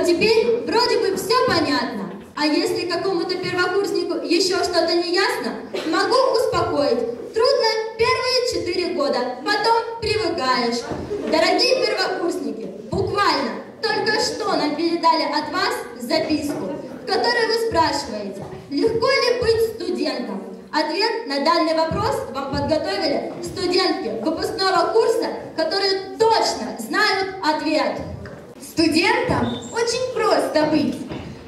теперь вроде бы все понятно. А если какому-то первокурснику еще что-то не ясно, могу успокоить. Трудно первые 4 года, потом привыкаешь. Дорогие первокурсники, буквально только что нам передали от вас записку, в которой вы спрашиваете, легко ли быть студентом. Ответ на данный вопрос вам подготовили студентки выпускного курса, которые точно знают ответ. Студентам очень просто быть.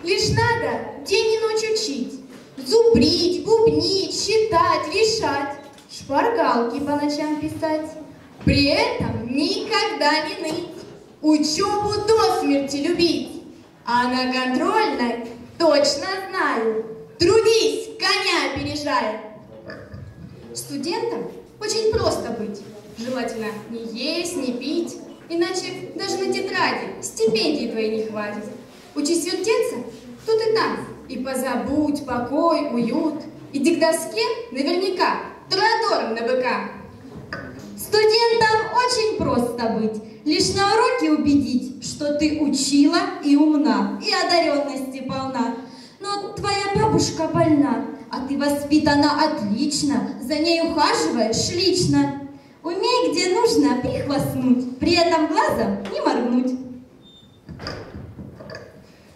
Лишь надо день и ночь учить. Зубрить, бубнить, считать, решать. Шпаргалки по ночам писать. При этом никогда не ныть. Учебу до смерти любить. А на контрольной точно знаю. Трудись, коня опережая. Студентам очень просто быть. Желательно не есть, не пить. Иначе даже на тетради стипендии твоей не хватит. Учись вертеться тут и там. И позабудь покой, уют. Иди к доске наверняка тратором на быка. Студентам очень просто быть. Лишь на уроке убедить, что ты учила и умна, и одаренности полна. Но твоя бабушка больна, а ты воспитана отлично, за ней ухаживаешь лично. Умей, где нужно, прихвастнуть, при этом глазом не моргнуть.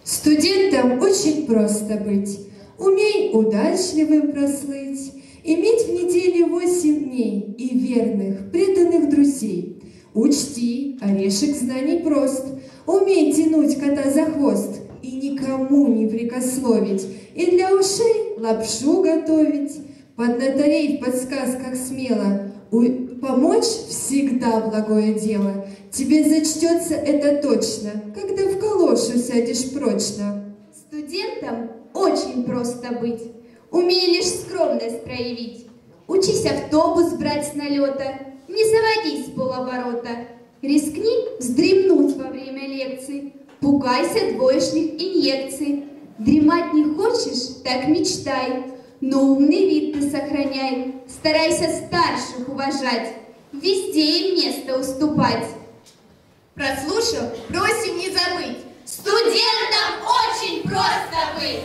Студентам очень просто быть. Умей удачливым прослыть, иметь в неделе 8 дней и верных, преданных друзей. Учти, орешек знаний прост, умей тянуть кота за хвост и никому не прикословить, и для ушей лапшу готовить, поднаторей в подсказках смело. Помочь всегда благое дело. Тебе зачтется это точно, когда в калошу сядешь прочно. Студентам очень просто быть. Умей лишь скромность проявить. Учись автобус брать с налета, не заводись с полоборота. Рискни вздремнуть во время лекций, пугайся двоечных инъекций. Дремать не хочешь, так мечтай, но умный вид ты сохраняй. Старайся старших уважать, везде им место уступать. Прослушал, просим не забыть. Студентам очень просто быть!